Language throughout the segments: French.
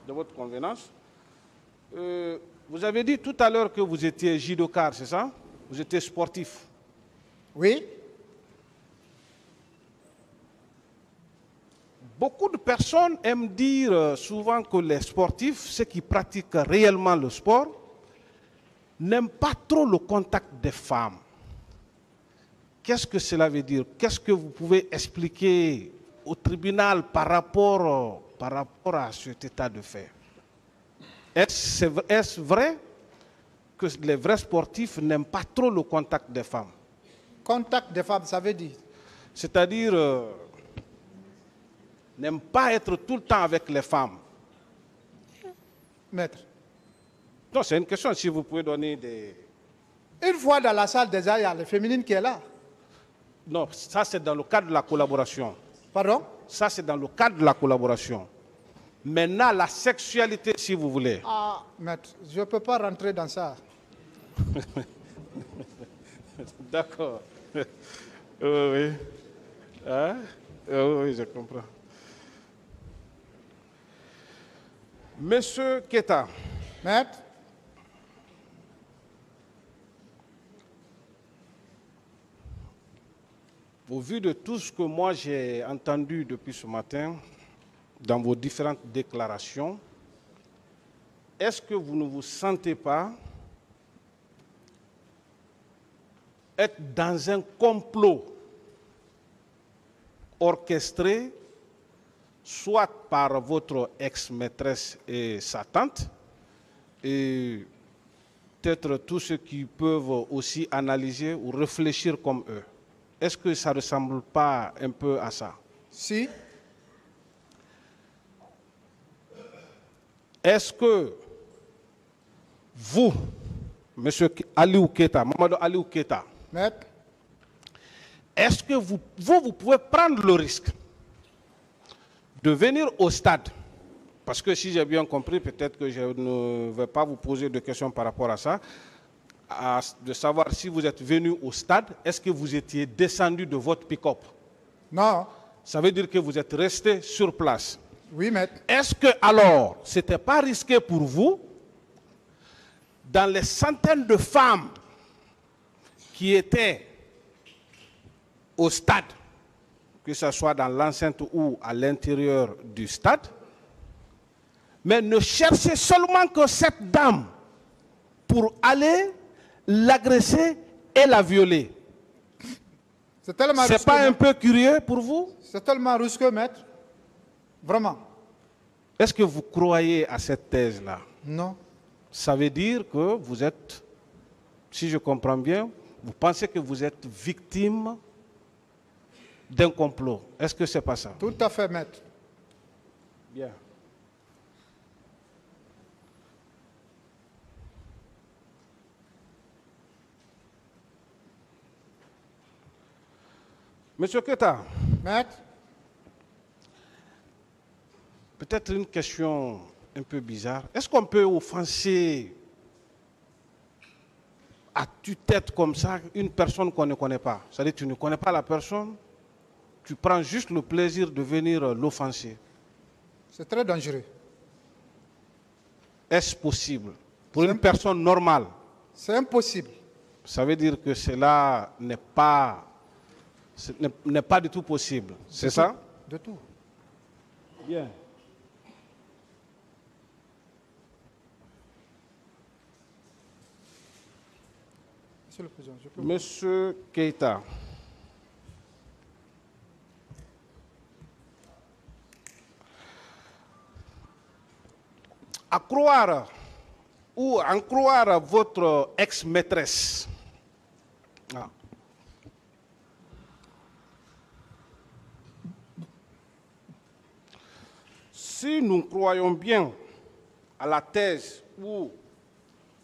de votre convenance. Vous avez dit tout à l'heure que vous étiez judoka, c'est ça? Vous étiez sportif. Oui. Beaucoup de personnes aiment dire souvent que les sportifs, ceux qui pratiquent réellement le sport, n'aiment pas trop le contact des femmes. Qu'est-ce que cela veut dire? Qu'est-ce que vous pouvez expliquer au tribunal par rapport à cet état de fait? Est-ce vrai que les vrais sportifs n'aiment pas trop le contact des femmes? Contact des femmes, ça veut dire? C'est-à-dire, n'aiment pas être tout le temps avec les femmes. Maître. Non, c'est une question, si vous pouvez donner des... Une fois dans la salle déjà, il y a les féminines qui est là. Non, ça c'est dans le cadre de la collaboration. Pardon? Ça c'est dans le cadre de la collaboration. Maintenant, la sexualité, si vous voulez. Ah, maître, je ne peux pas rentrer dans ça. D'accord. Oui. Hein? Oui, je comprends. Monsieur Keita. Maître? Au vu de tout ce que moi j'ai entendu depuis ce matin, dans vos différentes déclarations, est-ce que vous ne vous sentez pas être dans un complot orchestré, soit par votre ex-maîtresse et sa tante, et peut-être tous ceux qui peuvent aussi analyser ou réfléchir comme eux? Est-ce que ça ne ressemble pas un peu à ça? Si. Est-ce que vous, M. Aliou Keita, Mamadou Aliou Keita, Maître? est-ce que vous pouvez prendre le risque de venir au stade? Parce que si j'ai bien compris, peut-être que je ne vais pas vous poser de questions par rapport à ça, de savoir si vous êtes venu au stade, est-ce que vous étiez descendu de votre pick-up? Non. Ça veut dire que vous êtes resté sur place. Oui, maître. Est-ce que alors, ce n'était pas risqué pour vous, dans les centaines de femmes qui étaient au stade, que ce soit dans l'enceinte ou à l'intérieur du stade, mais ne cherchez seulement que cette dame pour aller l'agresser et la violer? C'est tellement C'est pas un peu curieux pour vous? C'est tellement risqué, maître. Vraiment. Est-ce que vous croyez à cette thèse-là? Non. Ça veut dire que vous êtes, si je comprends bien, vous pensez que vous êtes victime d'un complot. Est-ce que c'est pas ça? Tout à fait, maître. Bien. Monsieur Keita. Maître? Peut-être une question un peu bizarre. Est-ce qu'on peut offenser à tue-tête comme ça une personne qu'on ne connaît pas? C'est-à-dire que tu ne connais pas la personne, tu prends juste le plaisir de venir l'offenser. C'est très dangereux. Est-ce possible pour une personne normale? C'est impossible. Ça veut dire que cela n'est pas du tout possible. C'est ça? De tout. Bien. Monsieur le Président, je peux... Monsieur Keita. À croire ou en croire votre ex-maîtresse. Si nous croyons bien à la thèse ou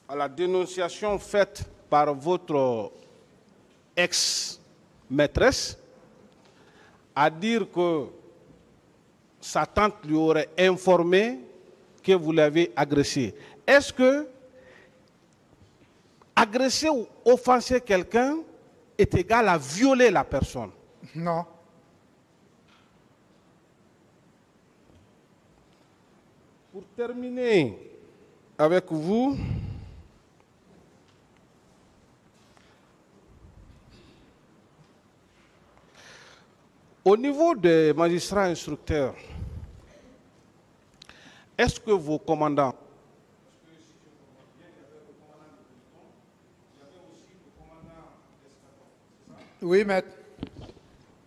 à la dénonciation faite par votre ex-maîtresse, à dire que sa tante lui aurait informé que vous l'avez agressé. Est-ce que agresser ou offenser quelqu'un est égal à violer la personne? Pour terminer avec vous, au niveau des magistrats instructeurs, est-ce que vos commandants, Oui, maître.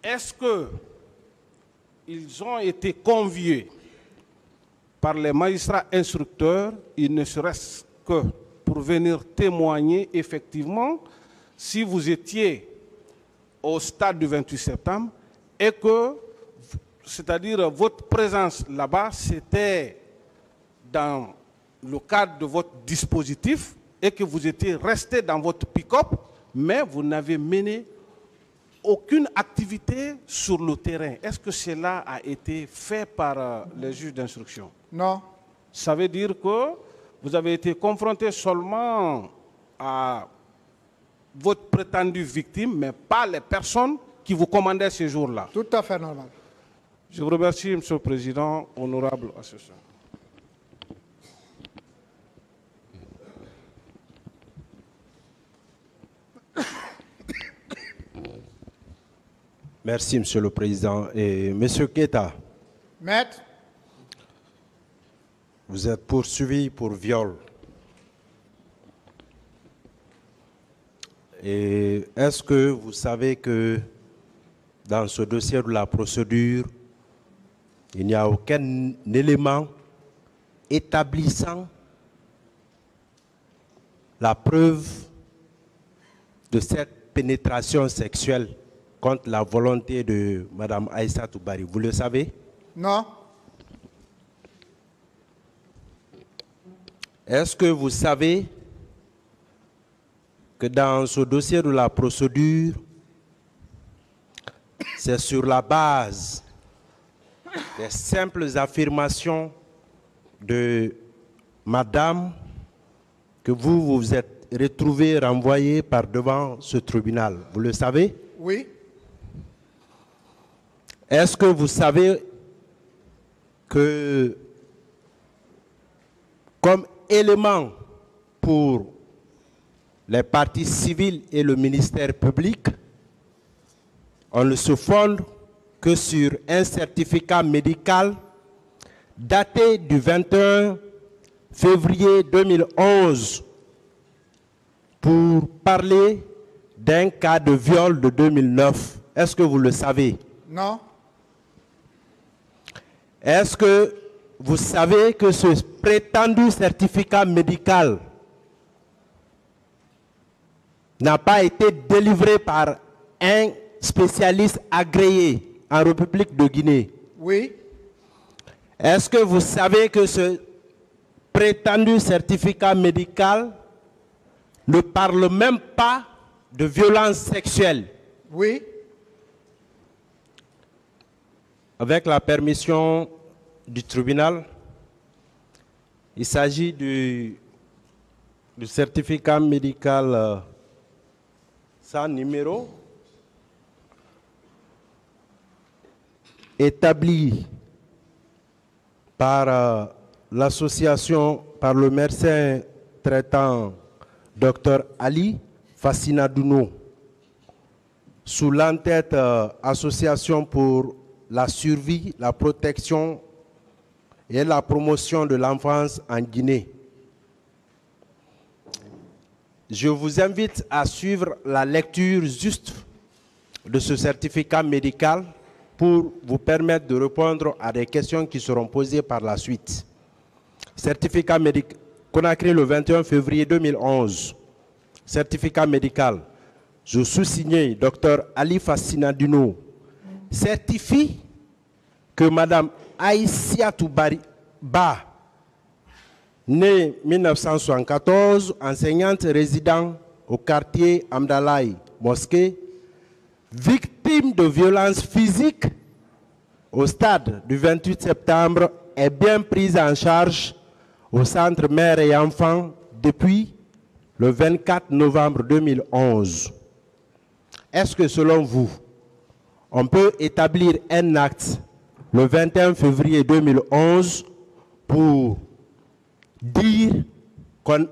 est-ce qu'ils ont été conviés par les magistrats instructeurs, il ne serait-ce que pour venir témoigner effectivement si vous étiez au stade du 28 septembre et que, c'est-à-dire votre présence là-bas, c'était dans le cadre de votre dispositif et que vous étiez resté dans votre pick-up, mais vous n'avez mené aucune activité sur le terrain. Est-ce que cela a été fait par les juges d'instruction? Non. Ça veut dire que vous avez été confronté seulement à votre prétendue victime, mais pas les personnes qui vous commandaient ces jours-là. Tout à fait normal. Je vous remercie, Monsieur le Président, honorable assesseur. Merci, Monsieur le Président. Et Monsieur Keita, Maître, vous êtes poursuivi pour viol. Et est-ce que vous savez que dans ce dossier de la procédure, il n'y a aucun élément établissant la preuve de cette pénétration sexuelle contre la volonté de Mme Aïssatou Bari? Vous le savez? non. Est-ce que vous savez que dans ce dossier de la procédure, c'est sur la base des simples affirmations de Madame que vous vous êtes retrouvé renvoyé par devant ce tribunal? Vous le savez? Oui. Est-ce que vous savez que comme élément pour les parties civiles et le ministère public, on ne se fonde que sur un certificat médical daté du 21 février 2011 pour parler d'un cas de viol de 2009. Est-ce que vous le savez? Non. Est-ce que vous savez que ce prétendu certificat médical n'a pas été délivré par un spécialiste agréé en République de Guinée? Oui. Est-ce que vous savez que ce prétendu certificat médical ne parle même pas de violence sexuelle? Oui. Avec la permission du tribunal, il s'agit du certificat médical sans numéro établi par l'association, par le médecin traitant Dr Ali Fassinadouno, sous l'entête Association pour la survie, la protection et la promotion de l'enfance en Guinée. Je vous invite à suivre la lecture juste de ce certificat médical pour vous permettre de répondre à des questions qui seront posées par la suite. Certificat médical, Conakry le 21 février 2011. Certificat médical. Je sous-signe Dr Ali Fassinadouno certifie que Mme Aïssatou Bari, née 1974, enseignante résidant au quartier Amdalaï, Mosquée, victime de violences physiques au stade du 28 septembre, est bien prise en charge au centre mère et enfant depuis le 24 novembre 2011. Est-ce que selon vous, on peut établir un acte le 21 février 2011 pour dire que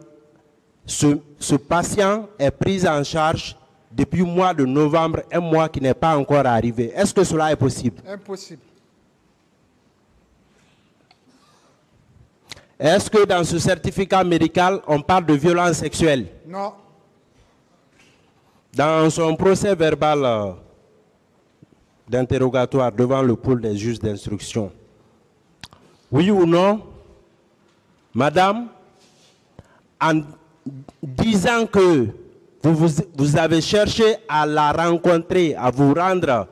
ce patient est pris en charge depuis le mois de novembre, un mois qui n'est pas encore arrivé. Est-ce que cela est possible? Impossible. Est-ce que dans ce certificat médical, on parle de violence sexuelle? Non. Dans son procès verbal d'interrogatoire devant le pôle des juges d'instruction, oui ou non, madame, en disant que vous avez cherché à la rencontrer, à vous rendre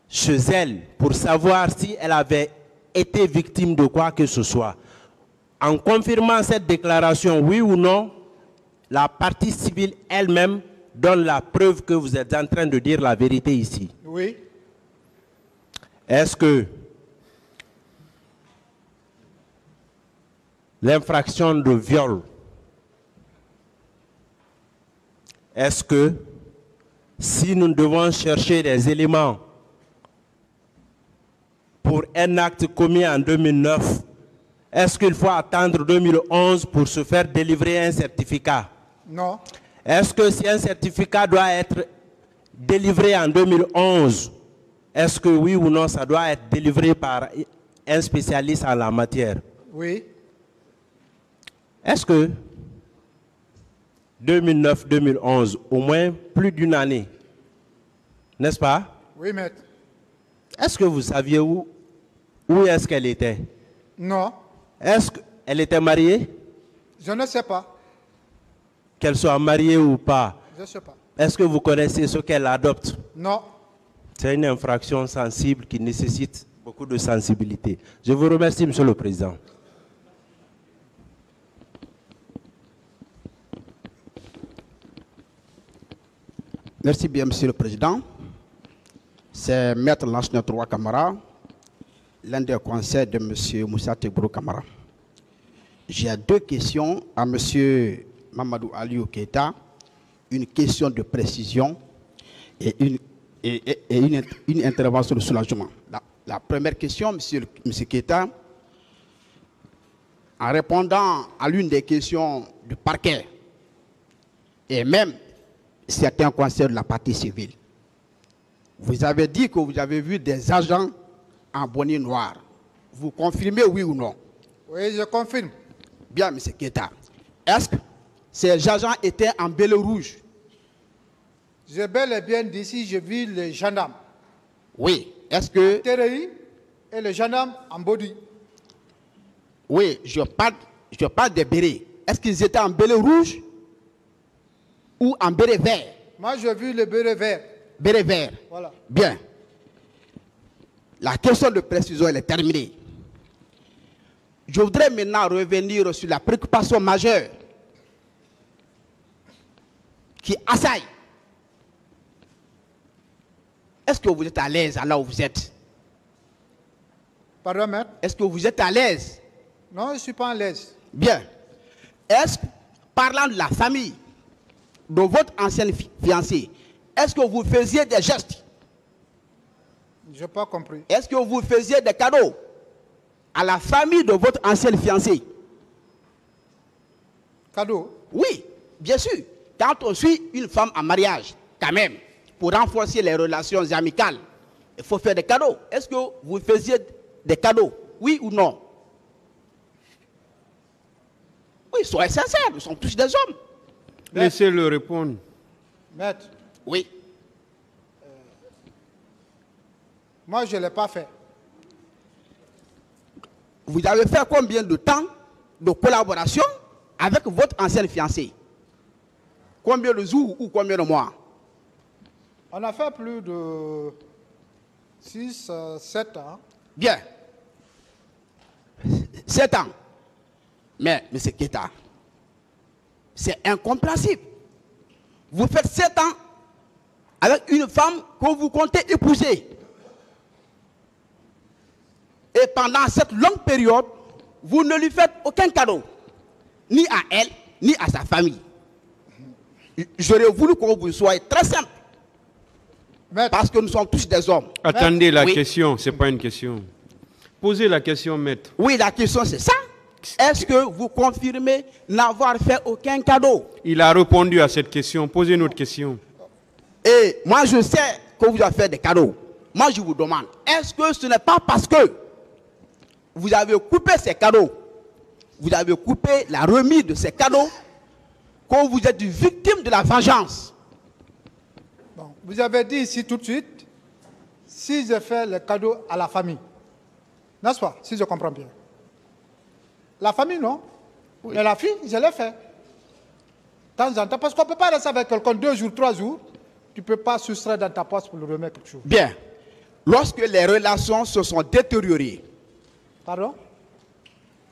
chez elle pour savoir si elle avait été victime de quoi que ce soit, en confirmant cette déclaration, oui ou non, la partie civile elle-même donne la preuve que vous êtes en train de dire la vérité ici. Oui. Est-ce que l'infraction de viol, est-ce que si nous devons chercher des éléments pour un acte commis en 2009, est-ce qu'il faut attendre 2011 pour se faire délivrer un certificat? Non. Est-ce que si un certificat doit être délivré en 2011, est-ce que oui ou non ça doit être délivré par un spécialiste en la matière? Oui. Est-ce que 2009-2011, au moins plus d'une année, n'est-ce pas? Oui, maître. Est-ce que vous saviez où est-ce qu'elle était? Non. Est-ce qu'elle était mariée? Je ne sais pas. Qu'elle soit mariée ou pas, Je ne sais pas. est-ce que vous connaissez ce qu'elle adopte? Non. C'est une infraction sensible qui nécessite beaucoup de sensibilité. Je vous remercie, Monsieur le Président. Merci bien, Monsieur le Président. C'est Maître Lansana Troa Camara, l'un des conseils de M. Moussa Tegbro Camara. J'ai deux questions à M. Mamadou Aliou Keita, une question de précision et une intervention de soulagement. La première question, M. Keita, en répondant à l'une des questions du parquet, et même certains conseils de la partie civile, vous avez dit que vous avez vu des agents en bonnet noir. Vous confirmez oui ou non? Oui, je confirme. Bien, M. Keita. Est-ce que ces agents étaient en belé rouge? J'ai bel et bien d'ici, j'ai vu les gendarmes. Oui. Est-ce que... TRI et les gendarmes en body. Oui, je parle des bérets. Est-ce qu'ils étaient en belé rouge ou en béret vert? Moi, j'ai vu le béret vert. Béret vert. Voilà. Bien. La question de précision, elle est terminée. Je voudrais maintenant revenir sur la préoccupation majeure qui assaille. Est-ce que vous êtes à l'aise là où vous êtes? Pardon, maître? Est-ce que vous êtes à l'aise? Non, je ne suis pas à l'aise. Bien. Est-ce que, parlant de la famille de votre ancienne fiancée, est-ce que vous faisiez des gestes? Je n'ai pas compris. Est-ce que vous faisiez des cadeaux à la famille de votre ancienne fiancée? Cadeau? Oui, bien sûr. Quand on suit une femme en mariage, quand même, pour renforcer les relations amicales, il faut faire des cadeaux. Est-ce que vous faisiez des cadeaux? Oui ou non? Oui, soyez sincères, nous sommes tous des hommes. Laissez-le répondre. Maître, Oui. moi, je ne l'ai pas fait. Vous avez fait combien de temps de collaboration avec votre ancienne fiancée? Combien de jours ou combien de mois? On a fait plus de 6, 7 ans. Bien. 7 ans. Mais, M. Keita, c'est incompréhensible. Vous faites 7 ans avec une femme que vous comptez épouser. Et pendant cette longue période, vous ne lui faites aucun cadeau. Ni à elle, ni à sa famille. J'aurais voulu que vous soyez très simple. Maître, Parce que nous sommes tous des hommes. Attendez la Oui. question, ce n'est pas une question. Posez la question, maître. Oui, la question c'est ça. Est-ce que vous confirmez n'avoir fait aucun cadeau? Il a répondu à cette question. Posez une autre question. Et moi, je sais que vous avez fait des cadeaux. Moi, je vous demande, est-ce que ce n'est pas parce que vous avez coupé ces cadeaux, vous avez coupé la remise de ces cadeaux, que vous êtes victime de la vengeance? Bon, vous avez dit ici tout de suite, si je fais le cadeau à la famille, n'est-ce pas, si je comprends bien? La famille, non. Oui. Mais la fille, je l'ai fait. De temps en temps, parce qu'on ne peut pas rester avec quelqu'un 2 jours, 3 jours, tu ne peux pas soustraire dans ta poche pour lui remettre quelque chose. Bien. Lorsque les relations se sont détériorées, pardon?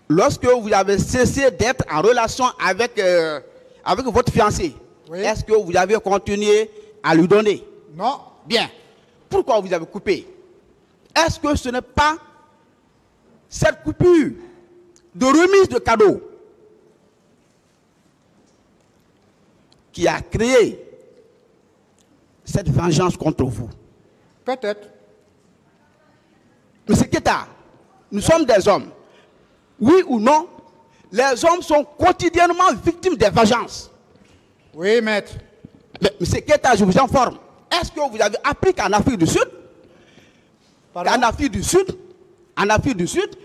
Lorsque vous avez cessé d'être en relation avec, avec votre fiancé, oui. Est-ce que vous avez continué à lui donner? Non. Bien. Pourquoi vous avez coupé? Est-ce que ce n'est pas cette coupure de remise de cadeaux qui a créé cette vengeance contre vous? Peut-être. Monsieur Keita, nous sommes des hommes. Oui ou non, les hommes sont quotidiennement victimes des vengeances. Oui, maître. Mais monsieur Keita, je vous informe. Est-ce que vous avez appris qu'en Afrique du Sud, en Afrique du Sud,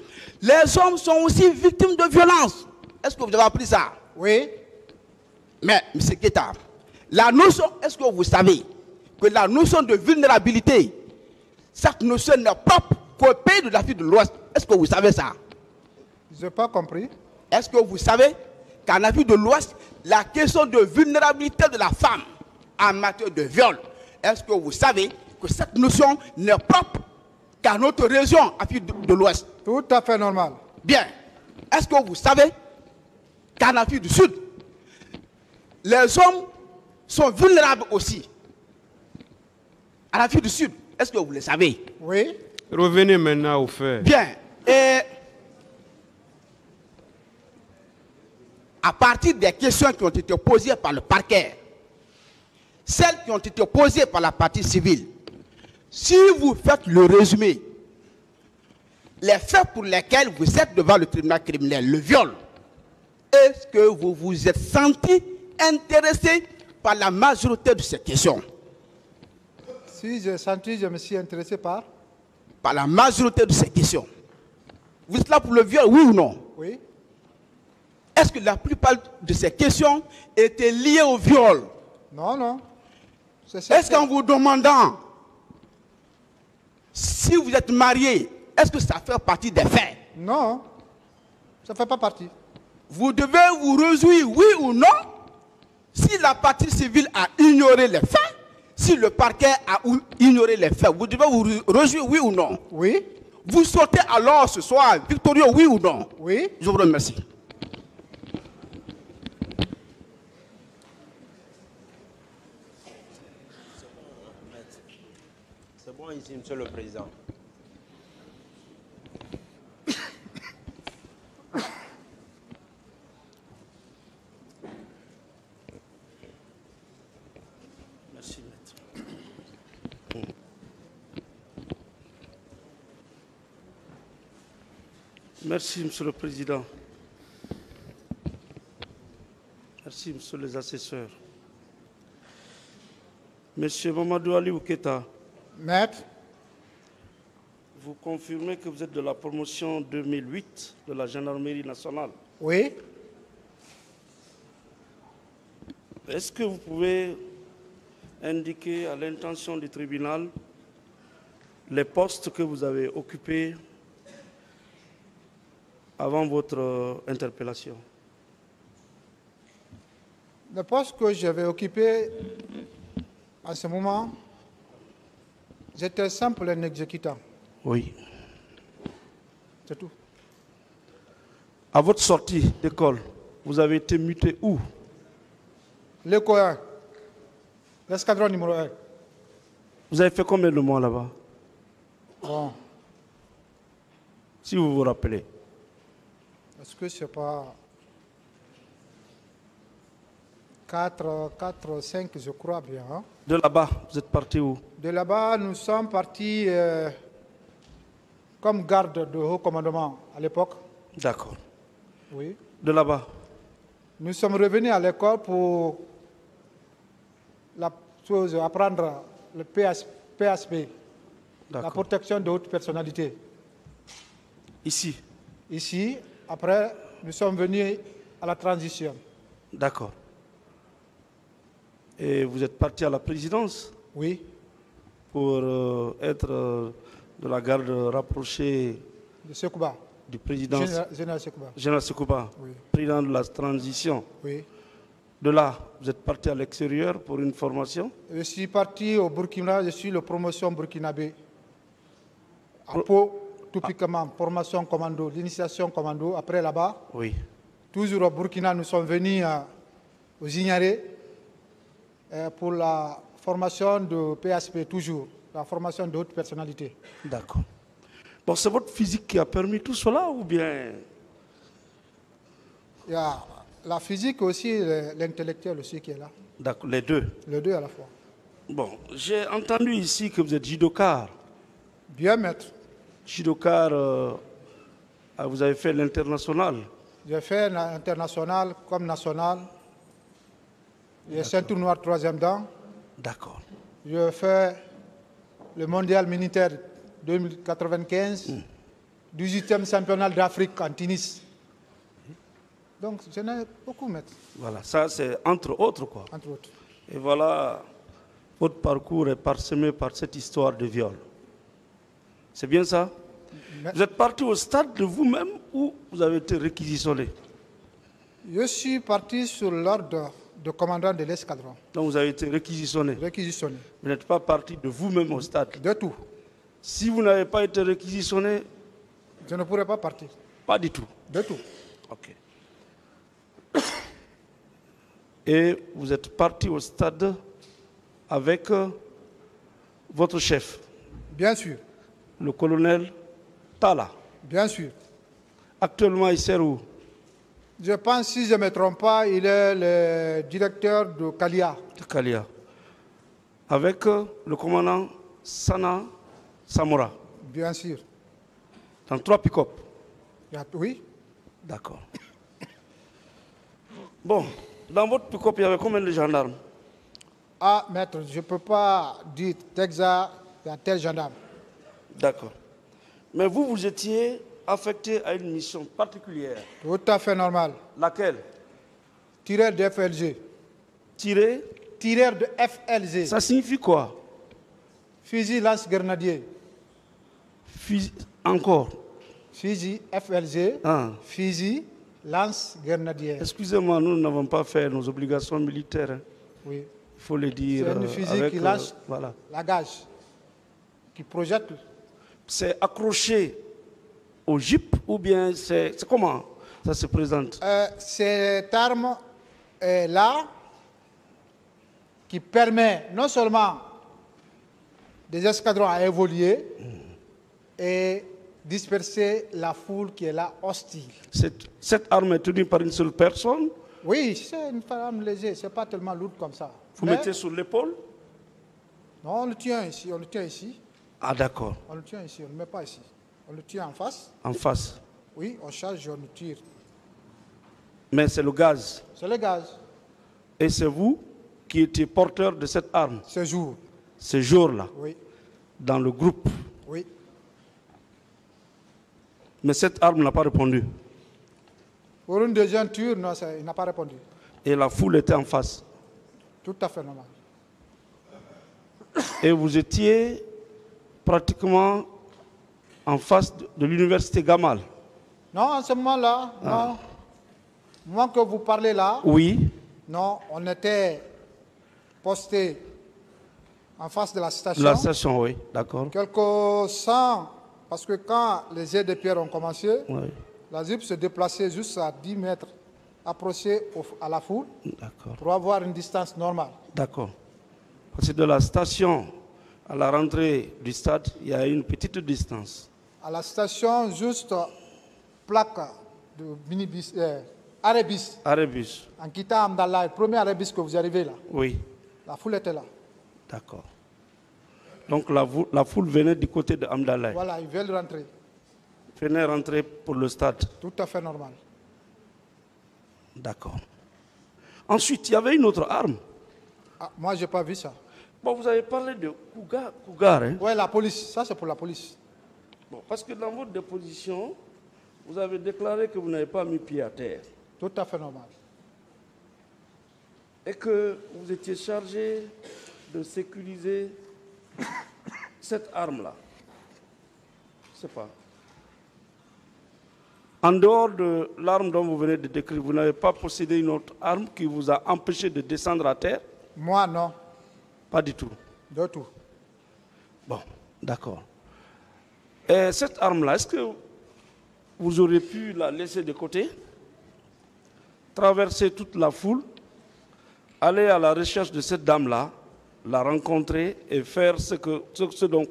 les hommes sont aussi victimes de violences? Est-ce que vous avez appris ça? Oui. Mais, monsieur Keita, la notion, est-ce que vous savez que la notion de vulnérabilité, cette notion n'est propre qu'au pays de l'Afrique de l'Ouest? Est-ce que vous savez ça? Je n'ai pas compris. Est-ce que vous savez qu'en Afrique de l'Ouest, la question de vulnérabilité de la femme en matière de viol, est-ce que vous savez que cette notion n'est propre qu'à notre région, Afrique de l'Ouest? Tout à fait normal. Bien. Est-ce que vous savez qu'en Afrique du Sud, les hommes sont vulnérables aussi? En Afrique du Sud, est-ce que vous le savez? Oui. Revenez maintenant au fait. Bien. Et à partir des questions qui ont été posées par le parquet, celles qui ont été posées par la partie civile, si vous faites le résumé, les faits pour lesquels vous êtes devant le tribunal criminel, le viol, est-ce que vous vous êtes senti intéressé par la majorité de ces questions? Si j'ai senti, je me suis intéressé par la majorité de ces questions. Vous êtes là pour le viol, oui ou non? Oui. Est-ce que la plupart de ces questions étaient liées au viol? Non, non. Est-ce qu'en vous demandant si vous êtes marié, est-ce que ça fait partie des faits? Non, ça ne fait pas partie. Vous devez vous réjouir, oui ou non, si la partie civile a ignoré les faits, si le parquet a ignoré les faits, vous devez vous réjouir, oui ou non? Oui. Vous sortez alors ce soir victorieux, oui ou non? Oui. Je vous remercie. C'est bon ici, Monsieur le Président. Merci, maître. Merci, Monsieur le Président. Merci, Monsieur les assesseurs. Monsieur Mamadou Ali Keita, Maître, vous confirmez que vous êtes de la promotion 2008 de la gendarmerie nationale? oui. Est-ce que vous pouvez indiquer à l'intention du tribunal les postes que vous avez occupés avant votre interpellation? Le poste que j'avais occupé à ce moment, j'étais simple un exécutant. Oui. C'est tout. À votre sortie d'école, vous avez été muté où? L'éco 1, l'escadron numéro 1. Vous avez fait combien de mois là-bas? Bon, Si vous vous rappelez. est-ce que c'est pas 4, 5, je crois bien. Hein? De là-bas, vous êtes parti où? De là-bas, nous sommes partis comme garde de haut commandement à l'époque. D'accord. Oui. de là-bas. Nous sommes revenus à l'école pour apprendre le PSP, la D'accord. protection de haute personnalité. Ici. Ici, après, nous sommes venus à la transition. D'accord. Et vous êtes parti à la présidence Oui, pour être de la garde rapprochée de Sekouba, du président Général Sekouba. Général Sekouba, Oui. président de la transition. Oui. De là, vous êtes parti à l'extérieur pour une formation. Je suis parti au Burkina, je suis le promotion burkinabé. À Pau, typiquement, formation commando, l'initiation commando. Après là-bas, Oui. toujours au Burkina, nous sommes venus aux Ignaré pour la formation de PSP, toujours, la formation de haute personnalité. D'accord. Bon, c'est votre physique qui a permis tout cela ou bien... Il y a la physique aussi, l'intellectuel aussi qui est là. D'accord, les deux. Les deux à la fois. Bon, j'ai entendu ici que vous êtes judoka. Bien, maître. Judoka, vous avez fait l'international. J'ai fait international comme national. J'ai ceinture noire 3e dan. D'accord. J'ai fait le mondial militaire 2095, 18e championnat d'Afrique en tennis. Donc, j'en ai beaucoup, maître, Voilà, ça c'est entre autres quoi. entre autres. Et voilà, votre parcours est parsemé par cette histoire de viol. C'est bien ça? Mais- Vous êtes parti au stade de vous-même ou vous avez été réquisitionné? Je suis parti sur l'ordre de commandant de l'escadron, Donc vous avez été réquisitionné. réquisitionné. Vous n'êtes pas parti de vous-même au stade. De tout. Si vous n'avez pas été réquisitionné, Je ne pourrais pas partir. pas du tout. De tout. Ok. Et vous êtes parti au stade avec votre chef, Bien sûr. le colonel Tala. Bien sûr. Actuellement, il sert où? Je pense, si je ne me trompe pas, il est le directeur de Kalia. De Kalia. Avec le commandant Sana Samora. Bien sûr. Dans 3 pick-up. Oui. D'accord. Bon, dans votre pick-up, il y avait combien de gendarmes? Ah, maître, je ne peux pas dire Texas, il y a tel gendarme. D'accord. Mais vous, vous étiez affecté à une mission particulière. Tout à fait normal. Laquelle? Tireur de FLG. Tirer. Tireur de FLG. Ça signifie quoi? Fusil lance-grenadier. Encore. Fusil FLG. Ah. Fusil lance-grenadier. Excusez-moi, nous n'avons pas fait nos obligations militaires. Hein. Oui. Il faut le dire. C'est une fusil avec, qui lance voilà. la gage, qui projette. C'est accroché au jeep ou bien c'est comment ça se présente? Cette arme est là qui permet non seulement des escadrons à évoluer et disperser la foule qui est là hostile. Cette arme est tenue par une seule personne. Oui, c'est une arme légère, c'est pas tellement lourd comme ça. Vous Mais- mettez sur l'épaule? Non, on le tient ici, on le tient ici, Ah d'accord, on le tient ici, on ne le met pas ici. On le tient en face, en face. oui, on charge et on le tire. Mais c'est le gaz. C'est le gaz, Et c'est vous qui étiez porteur de cette arme ce jour. ce jour-là, Oui, dans le groupe. oui. Mais cette arme n'a pas répondu. Pour une deuxième ture, non, il n'a pas répondu. Et la foule était en face. Tout à fait normal. Et vous étiez pratiquement en face de l'université Gamal. Non, en ce moment-là, non. Au moment que vous parlez là, Oui, non, on était posté en face de la station. la station, oui, d'accord. Quelques 100, parce que quand les jets de pierre ont commencé, Oui, la ZIP se déplaçait juste à 10 mètres, approché à la foule, d'accord, pour avoir une distance normale. d'accord. Parce que de la station à la rentrée du stade, il y a une petite distance. À la station, juste plaque de minibus, arrêt-bus. Arébus, En quittant Amdallah, le premier arrêt-bus que vous arrivez là, oui, la foule était là. d'accord. Donc la foule venait du côté de Amdallah. Voilà, ils veulent rentrer. Venait rentrer pour le stade. Tout à fait normal. D'accord. Ensuite, il y avait une autre arme. Ah, moi, je n'ai pas vu ça. Bon, vous avez parlé de cougar, hein? Oui, la police. Ça, c'est pour la police. Bon, parce que dans votre déposition, vous avez déclaré que vous n'avez pas mis pied à terre. Tout à fait normal. Et que vous étiez chargé de sécuriser cette arme-là. Je ne sais pas. En dehors de l'arme dont vous venez de décrire, vous n'avez pas possédé une autre arme qui vous a empêché de descendre à terre? Moi, non. Pas du tout. De tout. Bon, d'accord. Et cette arme-là, est-ce que vous auriez pu la laisser de côté, traverser toute la foule, aller à la recherche de cette dame-là, la rencontrer et faire ce dont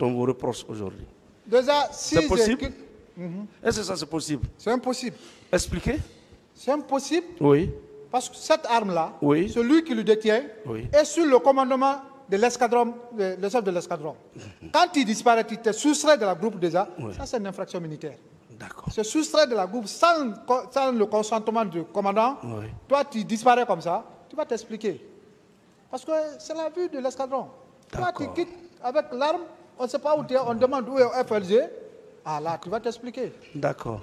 on vous reproche aujourd'hui? Déjà, si C'est possible? j'ai... Est-ce que ça c'est possible? C'est impossible. Expliquez. C'est impossible Oui. parce que cette arme-là, Oui. celui qui le détient, Oui. est sur le commandement de l'escadron, le chef de l'escadron. Quand il disparaît, il te soustrait de la groupe déjà, ça c'est une infraction militaire. D'accord. Se soustrait de la groupe sans le consentement du commandant, Oui. toi tu disparais comme ça, tu vas t'expliquer. Parce que c'est la vue de l'escadron. Toi tu D'accord. quittes avec l'arme, on ne sait pas où tu es, on demande où est FLG. Ah là, tu vas t'expliquer. D'accord.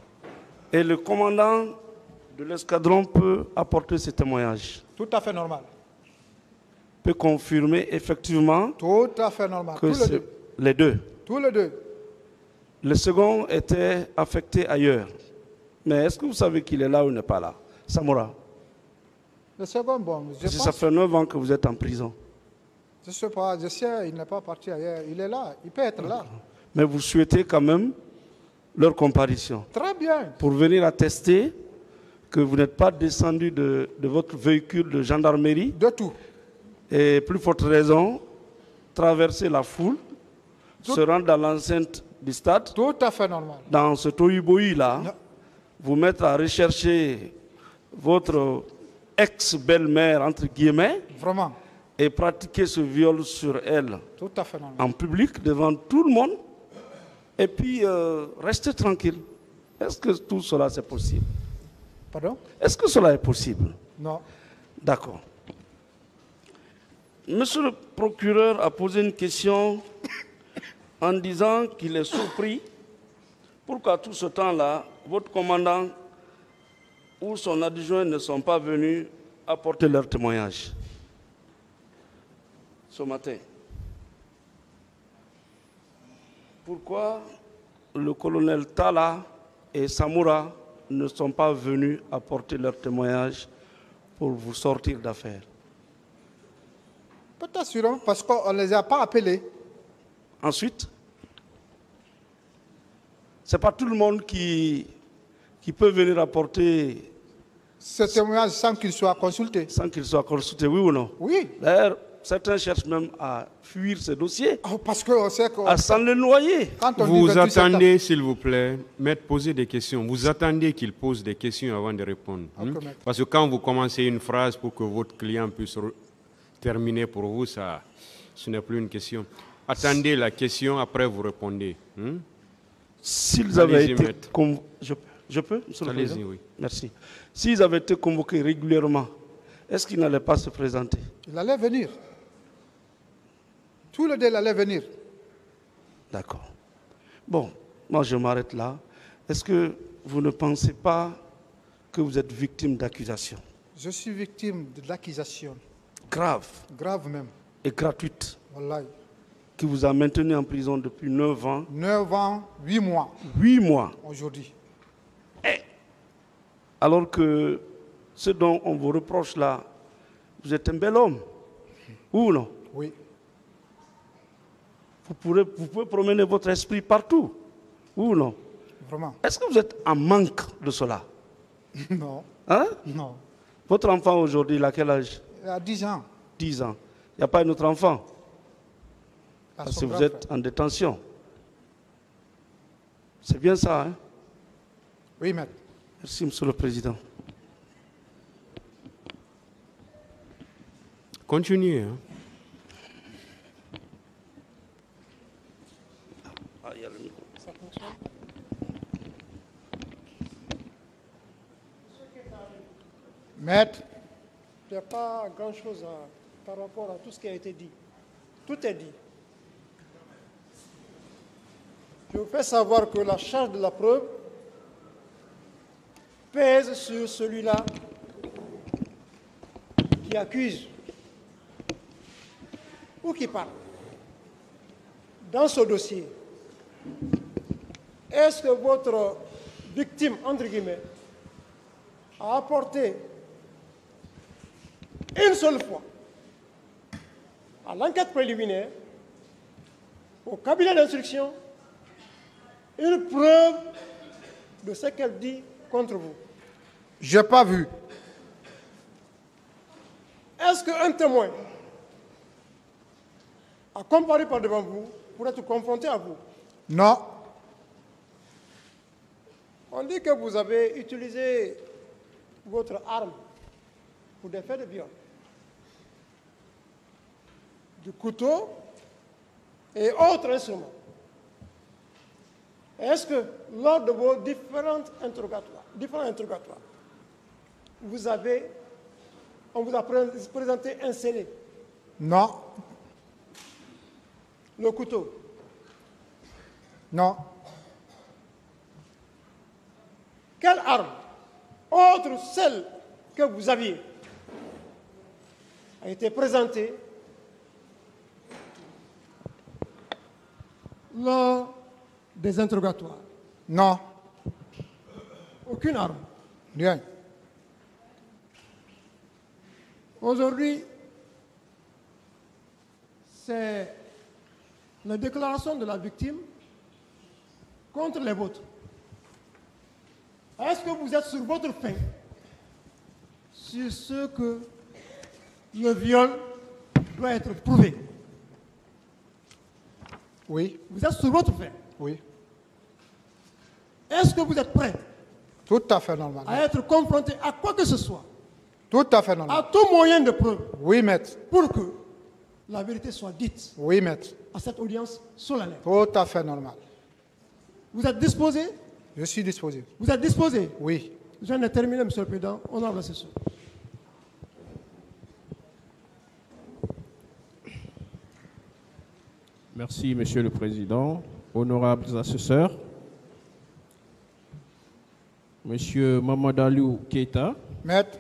Et le commandant de l'escadron peut apporter ce témoignage, Tout à fait normal. peut confirmer effectivement Tout à fait normal. que Tous les c'est deux. les deux. Tous les deux. Le second était affecté ailleurs. Mais est-ce que vous savez qu'il est là ou il n'est pas là? Samora, Le second, bon, je parce que pense, ça fait 9 ans que vous êtes en prison. je ne sais pas, je sais, il n'est pas parti ailleurs. Il est là, il peut être là. Mais vous souhaitez quand même leur comparution Très bien. pour venir attester que vous n'êtes pas descendu de votre véhicule de gendarmerie De tout. et, plus forte raison, traverser la foule, se rendre dans l'enceinte du stade, Tout à fait normal. dans ce tohu-bohu-là, Non. vous mettre à rechercher votre ex-belle-mère, entre guillemets, Vraiment. et pratiquer ce viol sur elle Tout à fait normal. en public, devant tout le monde, et puis rester tranquille. Est-ce que tout cela c'est possible? Pardon? Est-ce que cela est possible? Non. D'accord. Monsieur le procureur a posé une question en disant qu'il est surpris pourquoi tout ce temps-là, votre commandant ou son adjoint ne sont pas venus apporter leur témoignage ce matin. Pourquoi le colonel Tala et Samoura ne sont pas venus apporter leur témoignage pour vous sortir d'affaire? Peut-être sûrement parce qu'on ne les a pas appelés. Ensuite, ce n'est pas tout le monde qui peut venir apporter Ce témoignage sans qu'ils soient consultés. sans qu'il soit consulté, oui ou non? Oui. D'ailleurs, certains cherchent même à fuir ce dossier, Oh, parce qu'on sait que à s'en le noyer. quand on dit Vous 28 septembre, attendez, s'il vous plaît, maître, poser des questions. Vous attendez qu'il pose des questions avant de répondre. Ok, maître. Parce que quand vous commencez une phrase pour que votre client puisse terminer pour vous, ça, ce n'est plus une question. Attendez la question, après vous répondez. S'ils avaient Allez-y, été maître. Je peux, monsieur le Allez-y, Président? oui. Merci. S'ils avaient été convoqués régulièrement, est-ce qu'ils n'allaient pas se présenter? il allait venir. Tout le délai allait venir. D'accord. Bon, moi je m'arrête là. Est-ce que vous ne pensez pas que vous êtes victime d'accusation Je suis victime de l'accusation, grave grave même. et gratuite Wallahi. qui vous a maintenu en prison depuis 9 ans, 9 ans, 8 mois 8 mois, aujourd'hui. alors que ce dont on vous reproche là, vous êtes un bel homme, ou non? Oui. Vous pouvez promener votre esprit partout, ou non? Vraiment. Est-ce que vous êtes en manque de cela? Non. Hein? Non. Votre enfant aujourd'hui, il a quel âge? Il a 10 ans. 10 ans. Il n'y a pas un autre enfant? À Parce son que vous grand êtes en détention. C'est bien ça, hein? frère. Oui, maître. Merci, Monsieur le Président. Continuez. Hein. Ah, il y a le micro. Maître. Il n'y a pas grand-chose par rapport à tout ce qui a été dit. Tout est dit. Je vous fais savoir que la charge de la preuve pèse sur celui-là qui accuse ou qui parle. Dans ce dossier, est-ce que votre victime, entre guillemets, a apporté une seule fois à l'enquête préliminaire, au cabinet d'instruction, une preuve de ce qu'elle dit contre vous? Je n'ai pas vu. Est-ce qu'un témoin a comparé par devant vous pour être confronté à vous? Non. On dit que vous avez utilisé votre arme pour des faits de viol. Du couteau et autres instruments. Est-ce que lors de vos différents interrogatoires, on vous a présenté un scellé? Non. Le couteau? Non. Quelle arme, autre celle que vous aviez, a été présentée lors des interrogatoires? Non. Aucune arme. Rien. Aujourd'hui, c'est la déclaration de la victime contre les vôtres. Est-ce que vous êtes sur votre faim sur ce que le viol doit être prouvé? Oui. Vous êtes sur votre faim. Oui. Est-ce que vous êtes prêt Tout à fait normal. à être confronté à quoi que ce soit, Tout à fait à normal. tout moyen de preuve, Oui, maître. pour que la vérité soit dite Oui, maître. à cette audience solennelle? Tout à fait normal. Vous êtes disposé? Je suis disposé. Vous êtes disposé? Oui. Je viens de terminer, Monsieur le Président. Honorable assesseur. Merci, Monsieur le Président. Honorables assesseurs, Monsieur Mamadou Keita, Maître.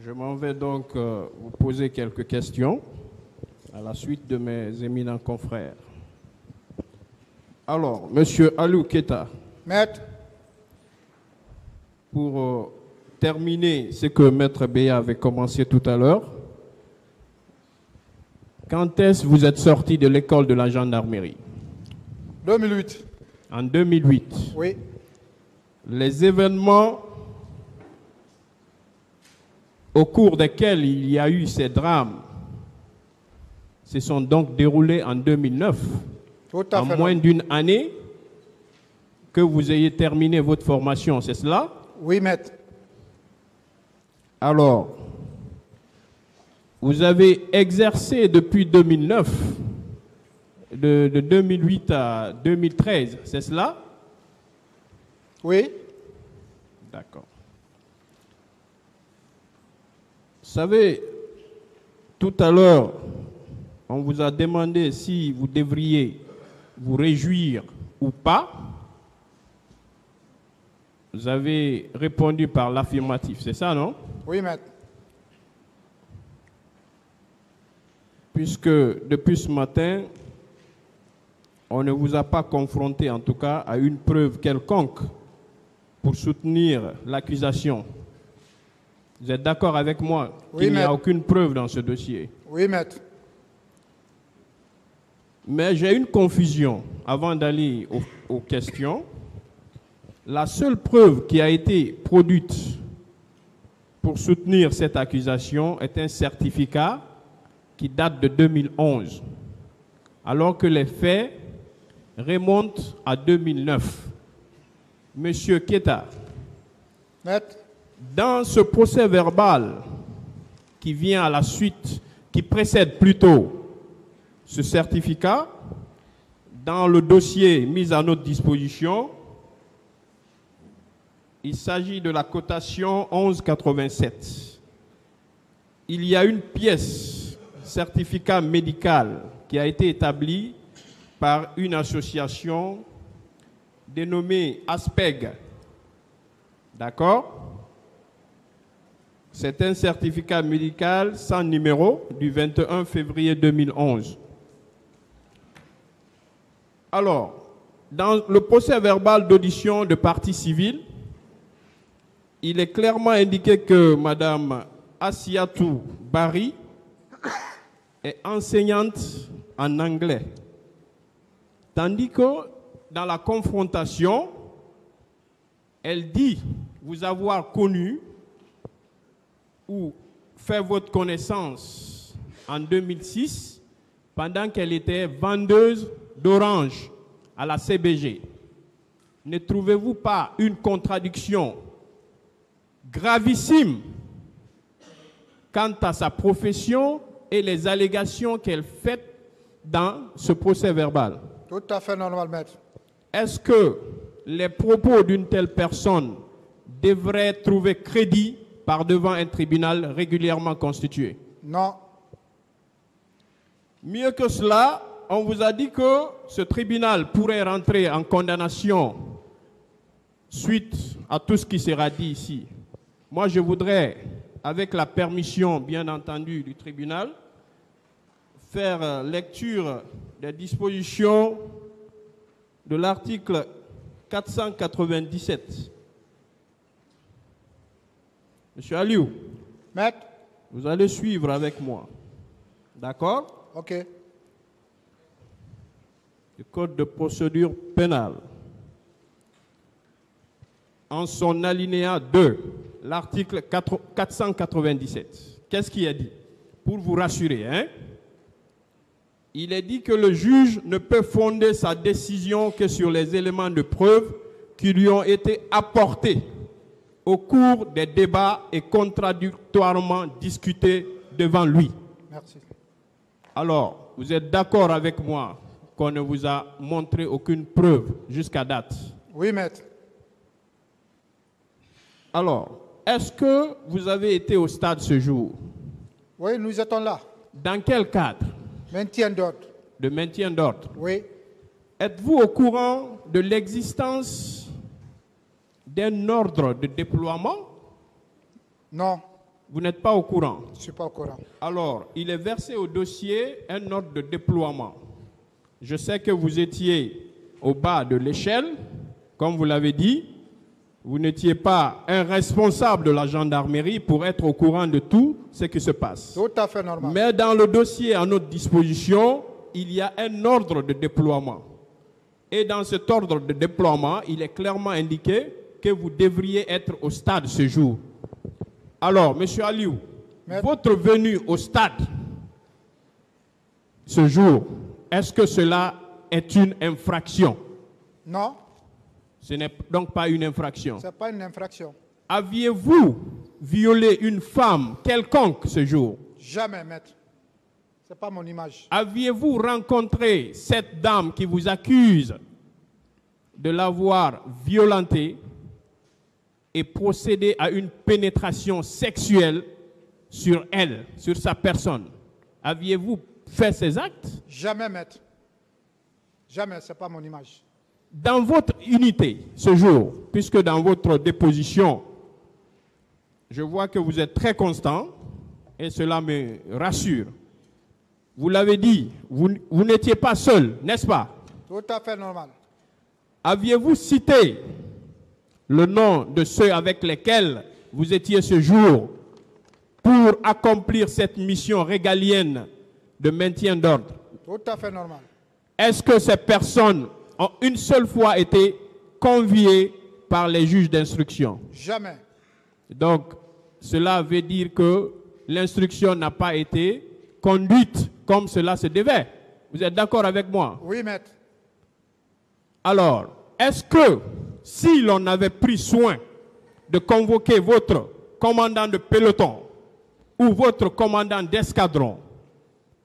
je m'en vais donc vous poser quelques questions à la suite de mes éminents confrères. Alors, Monsieur Alou Keita, Maître. pour terminer ce que Maître Béa avait commencé tout à l'heure, quand est-ce que vous êtes sorti de l'école de la gendarmerie? 2008. En 2008. Oui. Les événements au cours desquels il y a eu ces drames se sont donc déroulés en 2009, Tout à en fait moins normal. d'une année que vous ayez terminé votre formation, c'est cela? Oui, maître. Alors, vous avez exercé depuis 2009, de 2008 à 2013, c'est cela? Oui. D'accord. Vous savez, tout à l'heure, on vous a demandé si vous devriez vous réjouir ou pas. Vous avez répondu par l'affirmatif, c'est ça, non? Oui, maître. Puisque depuis ce matin, on ne vous a pas confronté, en tout cas, à une preuve quelconque pour soutenir l'accusation. Vous êtes d'accord avec moi Oui, qu'il n'y a maître. aucune preuve dans ce dossier? Oui, maître. Mais j'ai une confusion avant d'aller aux questions. La seule preuve qui a été produite pour soutenir cette accusation est un certificat qui date de 2011, alors que les faits remontent à 2009. Monsieur Keita, Maître. dans ce procès verbal qui vient à la suite, qui précède plutôt ce certificat, dans le dossier mis à notre disposition, Il s'agit de la cotation 1187. Il y a une pièce, certificat médical, qui a été établie par une association dénommée ASPEG. D'accord? C'est un certificat médical sans numéro du 21 février 2011. Alors, dans le procès verbal d'audition de partie civile, il est clairement indiqué que Mme Assiatou Bari est enseignante en anglais. Tandis que dans la confrontation, elle dit vous avoir connu ou fait votre connaissance en 2006 pendant qu'elle était vendeuse d'orange à la CBG. Ne trouvez-vous pas une contradiction gravissime quant à sa profession et les allégations qu'elle fait dans ce procès verbal? Tout à fait normal, maître. Est-ce que les propos d'une telle personne devraient trouver crédit par devant un tribunal régulièrement constitué? Non. Mieux que cela, on vous a dit que ce tribunal pourrait rentrer en condamnation suite à tout ce qui sera dit ici. Moi, je voudrais, avec la permission, bien entendu, du tribunal, faire lecture des dispositions de l'article 497. Monsieur Aliou, Maître. vous allez suivre avec moi. D'accord? Ok. Le Code de procédure pénale. En son alinéa 2, l'article 497. Qu'est-ce qui est dit? Pour vous rassurer, hein? Il est dit que le juge ne peut fonder sa décision que sur les éléments de preuve qui lui ont été apportés au cours des débats et contradictoirement discutés devant lui. Merci. Alors, vous êtes d'accord avec moi qu'on ne vous a montré aucune preuve jusqu'à date? Oui, maître. Alors, est-ce que vous avez été au stade ce jour? Oui, nous étions là. Dans quel cadre? Maintien d'ordre. De maintien d'ordre. Oui. Êtes-vous au courant de l'existence d'un ordre de déploiement? Non. Vous n'êtes pas au courant? Je ne suis pas au courant. Alors, il est versé au dossier un ordre de déploiement. Je sais que vous étiez au bas de l'échelle, comme vous l'avez dit. Vous n'étiez pas un responsable de la gendarmerie pour être au courant de tout ce qui se passe. Tout à fait normal. Mais dans le dossier à notre disposition, il y a un ordre de déploiement. Et dans cet ordre de déploiement, il est clairement indiqué que vous devriez être au stade ce jour. Alors, M. Aliou, votre venue au stade ce jour, est-ce que cela est une infraction? Non. Ce n'est donc pas une infraction. Ce n'est pas une infraction. Aviez-vous violé une femme quelconque ce jour? Jamais, maître. Ce n'est pas mon image. Aviez-vous rencontré cette dame qui vous accuse de l'avoir violentée et procédé à une pénétration sexuelle sur elle, sur sa personne? Aviez-vous fait ces actes? Jamais, maître. Jamais, ce n'est pas mon image. Dans votre unité, ce jour, puisque dans votre déposition, je vois que vous êtes très constant, et cela me rassure. Vous l'avez dit, vous n'étiez pas seul, n'est-ce pas? Tout à fait normal. Aviez-vous cité le nom de ceux avec lesquels vous étiez ce jour pour accomplir cette mission régalienne de maintien d'ordre? Tout à fait normal. Est-ce que ces personnes ont une seule fois été conviées par les juges d'instruction? Jamais. Donc, cela veut dire que l'instruction n'a pas été conduite comme cela se devait. Vous êtes d'accord avec moi? Oui, maître. Alors, est-ce que si l'on avait pris soin de convoquer votre commandant de peloton ou votre commandant d'escadron,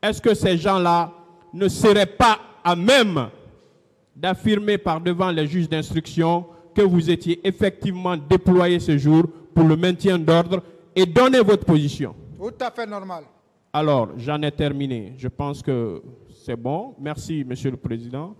est-ce que ces gens-là ne seraient pas à même d'affirmer par devant les juges d'instruction que vous étiez effectivement déployé ce jour pour le maintien d'ordre et donnez votre position. Tout à fait normal. Alors, j'en ai terminé. Je pense que c'est bon. Merci, Monsieur le Président.